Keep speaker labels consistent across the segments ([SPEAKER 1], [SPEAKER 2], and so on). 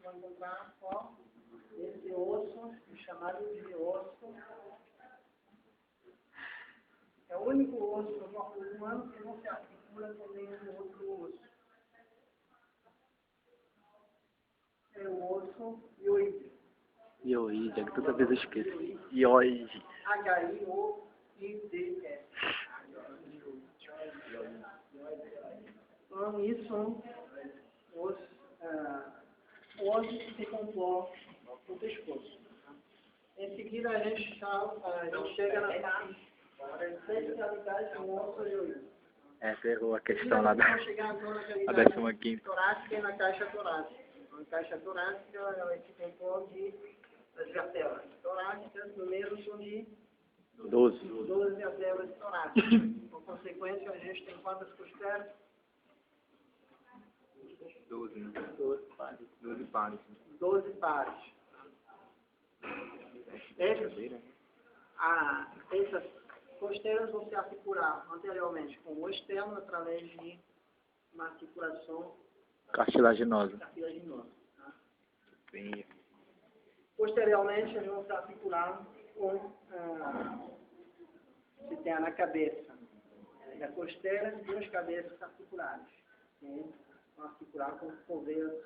[SPEAKER 1] vão encontrar, ó, esse osso, chamado de osso. É o único osso do corpo humano que não se articula com nenhum outro osso. É o osso hioide.
[SPEAKER 2] Hioide, é que toda vez eu esqueço. Hioide.
[SPEAKER 1] H-I-O-I-D-E. Então, isso são os ossos que compõem o pescoço. Em seguida, a gente chega na parte das cervicais com osso hioide.
[SPEAKER 2] Essa errou a questão lá da... A 15ª.
[SPEAKER 1] Torácica e na caixa torácica. A caixa torácica ela se compõe das vértebras torácicas, no meio são de 12 vértebras torácicas. Por consequência, a gente tem quantas costelas?
[SPEAKER 2] 12 pares.
[SPEAKER 1] 12 pares. Essas costelas vão se articular anteriormente com o externo através de uma articulação
[SPEAKER 2] cartilaginosa.
[SPEAKER 1] Tá? Posteriormente, eles vão se articular com se tem na cabeça da costela e duas cabeças articulares. Vão articular com os cotovelos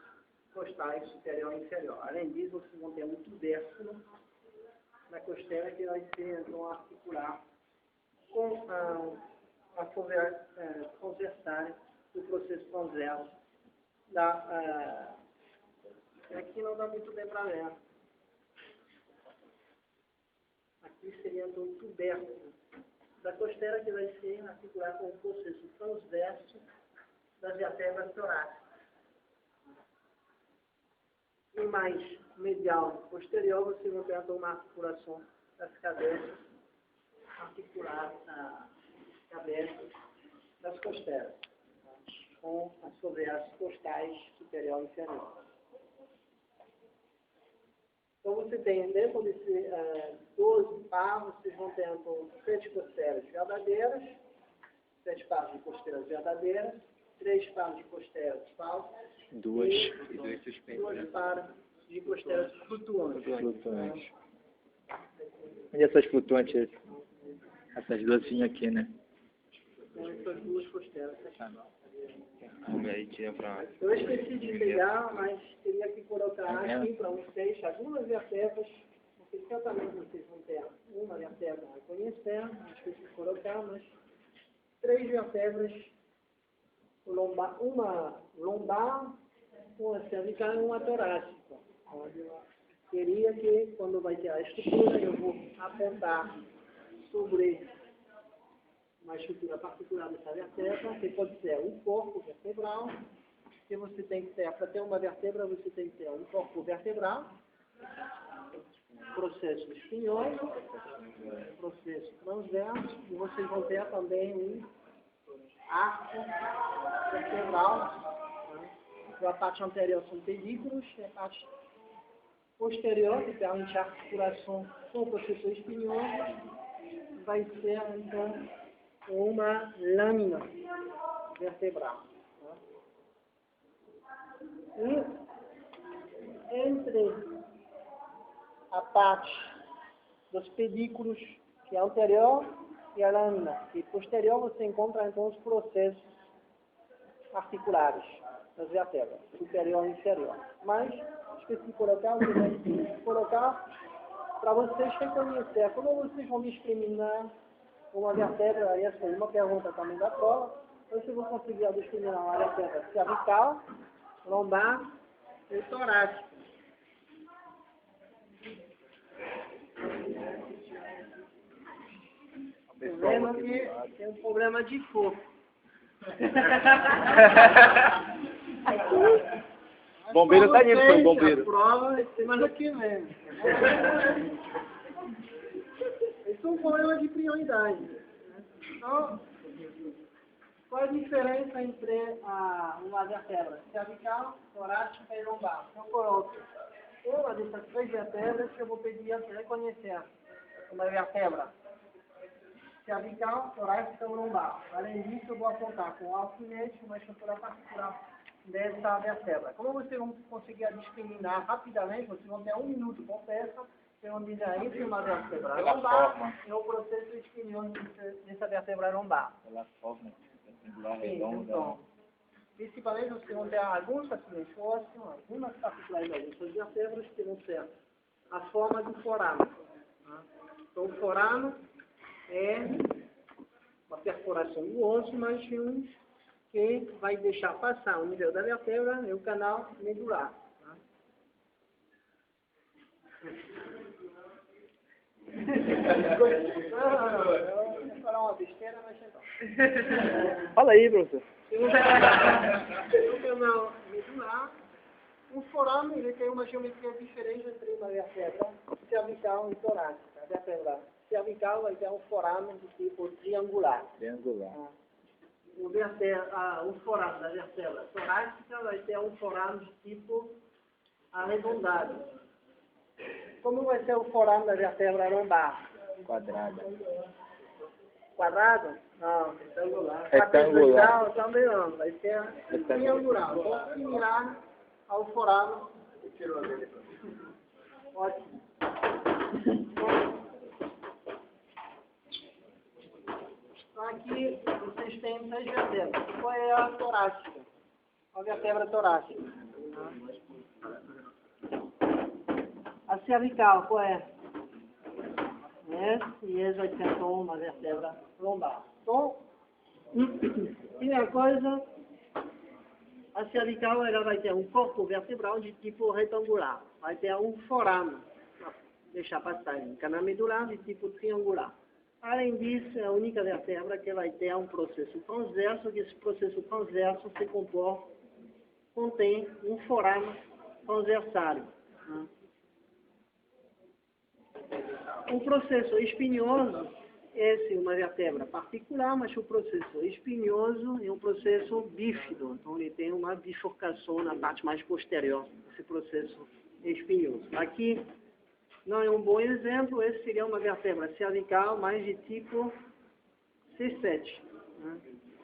[SPEAKER 1] costais superior e inferior. Além disso, vocês vão ter um tubérculo na costela que vai ser então articular com a conversar do processo transverso da aqui não dá muito bem para ver. Aqui seria então o tubérculo da costela que vai ser articular com o processo transverso das vértebras torácicas. E mais medial posterior, você vai ter uma articulação das cabeças, articular a cabeça das costelas, com as sobraços costais superior e inferior. Então você tem dentro desse 12 pares, vocês vão ter então 7 costelas verdadeiras, 7 pares de costelas verdadeiras, 3 pares de costelas falsas, e 2 pares de costelas flutuantes.
[SPEAKER 2] E essas flutuantes? Essas duas aqui, né?
[SPEAKER 1] Então, essas duas costelas.
[SPEAKER 2] Eu
[SPEAKER 1] esqueci de pegar, mas teria que colocar aqui para vocês algumas vértebras, porque certamente vocês vão ter uma vértebra a conhecer, esqueci de colocar, mas 3 vértebras, uma lombar, uma cervical e uma torácica. Queria que, quando vai ter a estrutura, eu vou apontar sobre uma estrutura particular dessa vértebra, que pode ser um corpo vertebral, que você tem que ter, para ter uma vértebra, você tem que ter um corpo vertebral, processo espinhoso, processo transverso, e vocês vão ter também um arco vertebral. A parte anterior são pedículos, e a parte posterior, que permite a articulação com o processo espinhoso, vai ser então uma lâmina vertebral. E entre a parte dos pedículos, que é anterior, e a lâmina, que é posterior, você encontra então os processos articulares das vértebras, superior e inferior. Mas, esqueci de colocar, eu vou colocar para vocês reconhecer. Como vocês vão discriminar uma vértebra, e essa é uma pergunta também da prova, vocês vão conseguir discriminar uma vértebra cervical, lombar e torácica. Vendo que tem um problema de fogo.
[SPEAKER 2] Bombeiro tá indo, seu bombeiro.
[SPEAKER 1] Prova semana que vem. Isso é um problema de prioridade. Então, qual a diferença entre uma vértebra cervical, torácica e lombar? Eu coloco uma dessas 3 vértebras que eu vou pedir a reconhecer uma vértebra cervical, torácica ou lombar. Além disso, eu vou apontar com o alfinete uma estrutura particular dessa vértebra. Como vocês vão conseguir discriminar rapidamente, vocês vão ter 1 minuto por peça, vocês vão dizer entre uma vértebra lombar e o processo espinhoso dessa vértebra lombar.
[SPEAKER 2] Pela forma triangular,
[SPEAKER 1] Sim,
[SPEAKER 2] redonda.
[SPEAKER 1] então, principalmente vocês vão ter alguns acidentes ósseos, algumas particularidades dessas vértebras que vão ser a forma do forame. Tá? Então, o forame é uma perfuração do osso, mas que vai deixar passar o nível da vértebra e o canal medular. Tá? Não, eu vou falar uma besteira, mas então.
[SPEAKER 2] Fala aí, professor.
[SPEAKER 1] O canal medular, o forame ele tem uma geometria diferente entre uma vértebra cervical e torácica. A vértebra cervical vai ter um forame de tipo triangular.
[SPEAKER 2] Triangular.
[SPEAKER 1] O forame da vértebra torácica vai ter um forame de tipo arredondado. Como vai ser o forame da vértebra lombar?
[SPEAKER 2] Quadrada.
[SPEAKER 1] Quadrado? Não, retangular.
[SPEAKER 2] Retangular.
[SPEAKER 1] Também não, vai ser triangular. Então, similar ao forame. Ótimo. Então, aqui vocês têm 3 vértebras. Qual é a torácica? A vértebra torácica. A cervical, qual é? E essa vai ser então uma vértebra lombar. Então, primeira coisa, a cervical ela vai ter um corpo vertebral de tipo retangular. Vai ter um forame, para deixar passar, um canal medular de tipo triangular. Além disso, é a única vértebra que vai ter um processo transverso, que esse processo transverso se contém um forame transversário. O processo espinhoso é uma vértebra particular, mas o processo espinhoso é um processo bífido. Então, ele tem uma bifurcação na parte mais posterior desse processo espinhoso. Aqui não é um bom exemplo, esse seria uma vértebra cervical, mais de tipo C7.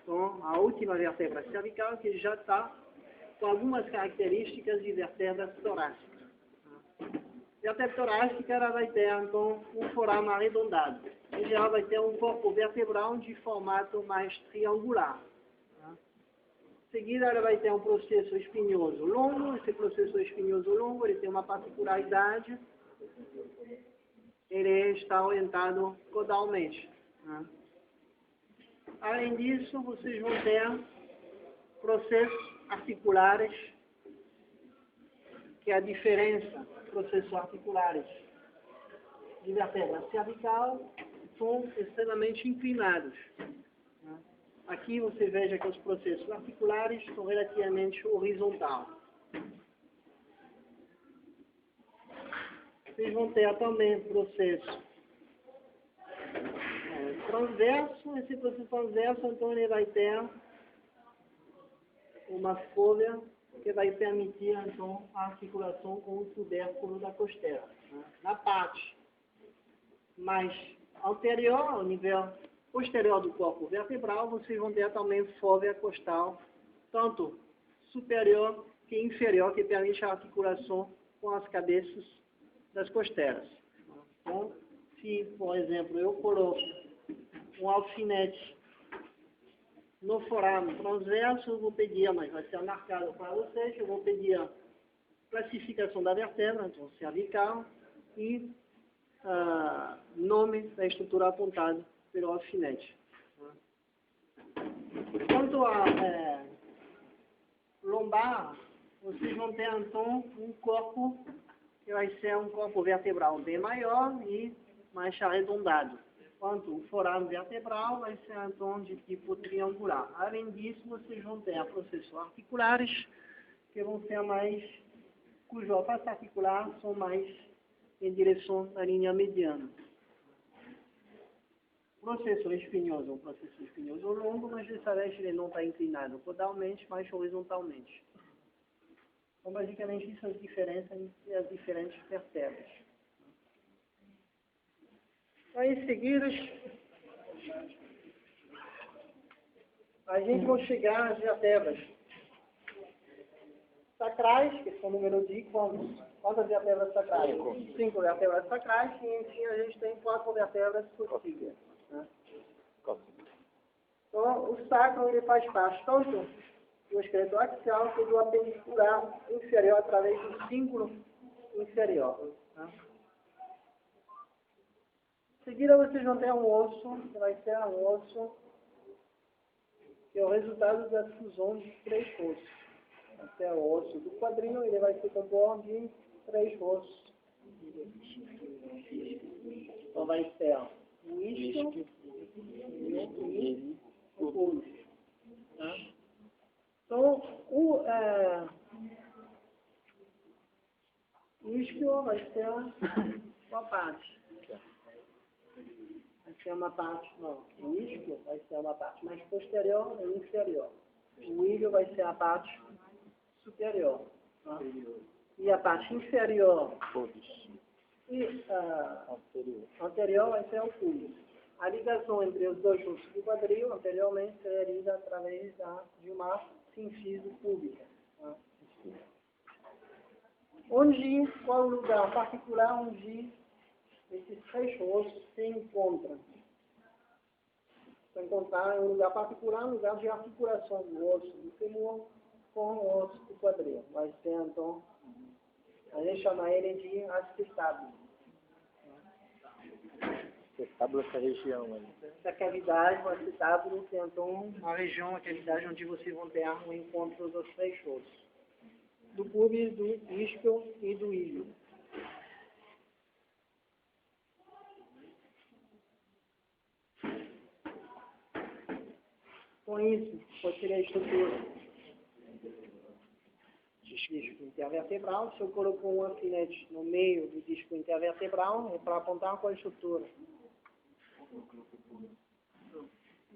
[SPEAKER 1] Então, a última vértebra cervical que já está com algumas características de vértebra torácica. A vértebra torácica ela vai ter, então, um forame arredondado. Em geral, vai ter um corpo vertebral de formato mais triangular. Em seguida, ela vai ter um processo espinhoso longo. Esse processo espinhoso longo ele tem uma particularidade. Ele está orientado caudalmente. Além disso, vocês vão ter processos articulares, que é a diferença processos articulares de vértebra cervical são extremamente inclinados. Aqui você veja que os processos articulares são relativamente horizontais. Vocês vão ter também processo transverso. Esse processo transverso, então, ele vai ter uma folha que vai permitir, então, a articulação com o tubérculo da costela. Na parte mais anterior, ao nível posterior do corpo vertebral, vocês vão ter também fóvea costal, tanto superior que inferior, que permite a articulação com as cabeças das costelas. Então, se, por exemplo, eu coloco um alfinete no forame transverso, eu vou pedir, mas vai ser marcado para vocês, eu vou pedir a classificação da vértebra, então cervical, e nome da estrutura apontada pelo alfinete. Quanto a lombar, vocês vão ter então um corpo que vai ser um corpo vertebral bem maior e mais arredondado. Enquanto o forame vertebral vai ser então de tipo triangular. Além disso, vocês vão ter processos articulares que vão ser mais, cujo face articular são mais em direção à linha mediana. O processo espinhoso é um processo espinhoso longo, mas dessa vez ele não está inclinado caudalmente, mas horizontalmente. Então, basicamente, isso é a diferença entre as diferentes vértebras. Aí, em seguida, a gente vai chegar às vértebras sacrais, que são número de quantas vértebras sacrais? 5 vértebras sacrais, e enfim a gente tem 4 vértebras coxígeas. Né? Então, o sacro ele faz parte tanto do esqueleto axial que do apendicular inferior através do símbolo inferior. Né? Em seguida, vocês vão ter um osso, que vai ser um osso que é o resultado da fusão de 3 ossos. Vai ser o osso do quadril, ele vai ser composto de 3 ossos. Então, vai ser o isquio e o pubis. Tá? Então, o isquio vai ser uma parte. Vai ser uma parte, não. O isquio vai ser uma parte mais posterior e inferior. O ilho vai ser a parte superior. Tá? E a parte inferior e anterior vai ser o pubis. A ligação entre os dois ossos do quadril anteriormente seria através de uma síntese pública. Tá? Qual o lugar particular onde esses 3 ossos se encontram? Se encontrar em um lugar particular, um lugar de articulação do osso do femur com o osso do quadril. Vai ser, então, a gente chama ele de acetábulo.
[SPEAKER 2] Acetábulo é essa região ali.
[SPEAKER 1] Essa cavidade, o acetábulo, é então uma região, a cavidade onde vocês vão ter o encontro dos 3 ossos. Do pubis, do isquio e do ilho. Com isso, pode ser a estrutura disco intervertebral. Se eu coloco um alfinete no meio do disco intervertebral, é para apontar qual a estrutura?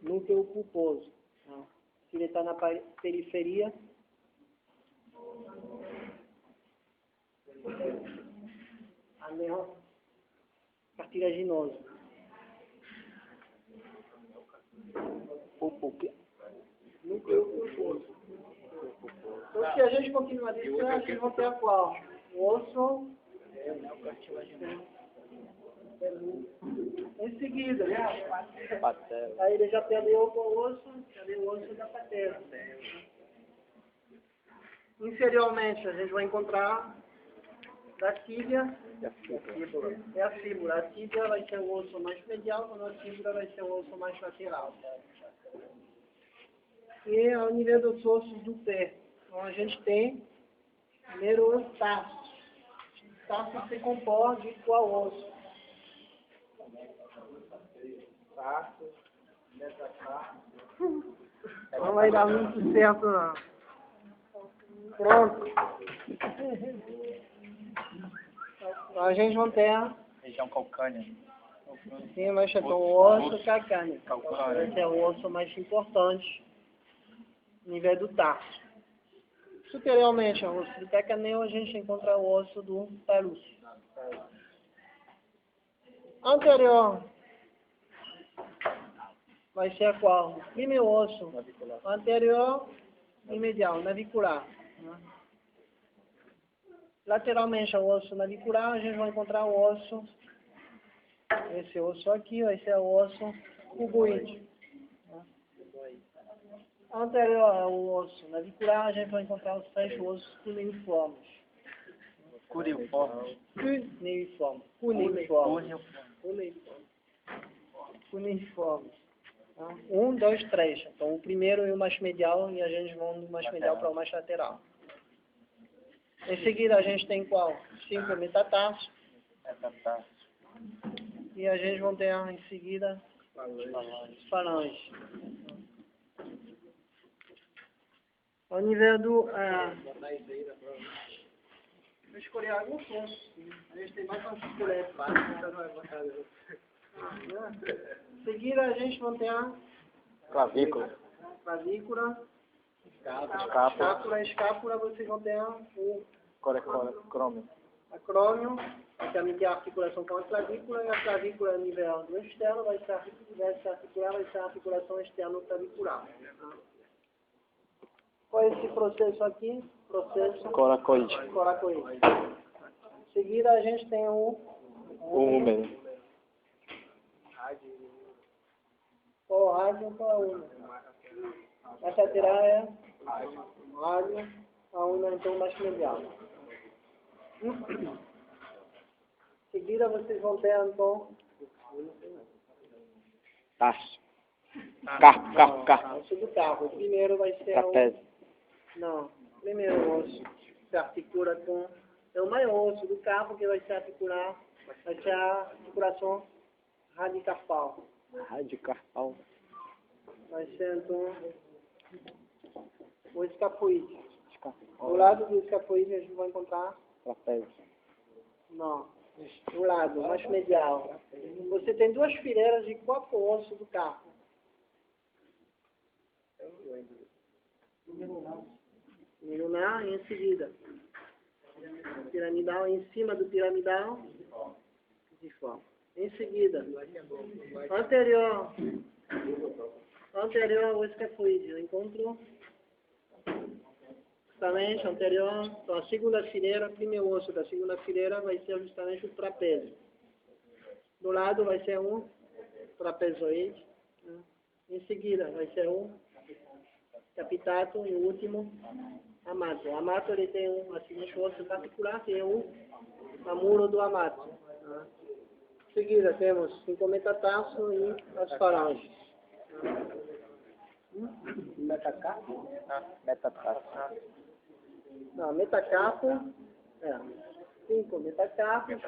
[SPEAKER 1] Núcleo pulposo. Se ele está na periferia, anel cartilaginoso. Núcleo pulposo. Então, se a gente continuar distante, a gente vai ter a qual? O osso em seguida, aí ele já perdeu o osso da patela. Inferiormente, a gente vai encontrar da tíbia e a fíbula. A tíbia vai ser o osso mais medial, quando a fíbula vai ser o osso mais lateral. E ao nível dos ossos do pé. Então, a gente tem, primeiro, os tarsos. Os tarsos se compõem de qual osso? Tarso, metatarso. Não vai dar muito certo, não. Pronto. Então, a gente vai ter
[SPEAKER 2] Região calcânea.
[SPEAKER 1] sim, mas é o osso calcâneo. Esse é o osso mais importante no nível do tarso. Superiormente ao osso do pecaneu, a gente encontra o osso do talúcio. Anterior vai ser a qual? O primeiro osso anterior e medial, navicular. Lateralmente ao osso navicular, a gente vai encontrar o osso, esse osso aqui, vai ser o osso cuboide. Anterior ao osso navicular, a gente vai encontrar os 3 ossos cuneiformes. Cuneiformes. 1, 2, 3. Então, o primeiro e o mais medial, e a gente vai do mais medial para o mais lateral. Em seguida, a gente tem qual? 5 metatarsos. E a gente vai ter em seguida falanges. Ao nível do... Vou escolher alguns pontos. A gente tem mais para escolher. Em seguida, a gente vai ter a
[SPEAKER 2] clavícula,
[SPEAKER 1] escápula, vocês vão ter o
[SPEAKER 2] crômio.
[SPEAKER 1] acrômio, que é a articulação com a clavícula, e a clavícula a nível do externo vai ser a articulação externo clavicular. Qual é esse processo aqui? processo
[SPEAKER 2] Coracoide.
[SPEAKER 1] coracoide. Em seguida, a gente tem o
[SPEAKER 2] Úmero.
[SPEAKER 1] qual o rádio qual a una. Essa tirar é rádio, a una então mais medial. Em seguida, vocês vão ter então
[SPEAKER 2] Tarso. Carpo.
[SPEAKER 1] osso do carpo. O primeiro vai ser
[SPEAKER 2] Trapézio.
[SPEAKER 1] o primeiro osso se articula com é o maior osso do carpo que vai se articular, vai ser a articulação radicarpal.
[SPEAKER 2] Radicarpal.
[SPEAKER 1] Vai ser então o escafoide. Do lado do escafoide a gente vai encontrar
[SPEAKER 2] Trapézio.
[SPEAKER 1] do lado mais medial. Você tem duas fileiras de 4 ossos do carpo. Milunar e em seguida. Piramidal em cima do piramidal. De forma. Em seguida. Anterior ao escafoide. Eu encontro justamente anterior. Então a segunda fileira, o primeiro osso da segunda fileira vai ser justamente o trapézio. Do lado vai ser um trapezoide. Né? Em seguida vai ser um capitato e o último amato. O amato ele tem a seguinte osso particular que é o amuro do amato. Né? Em seguida temos 5 metatarso e as falanges.
[SPEAKER 2] Metacarpo? Metatarso.
[SPEAKER 1] Não, metacarpo, 5 metacarpos,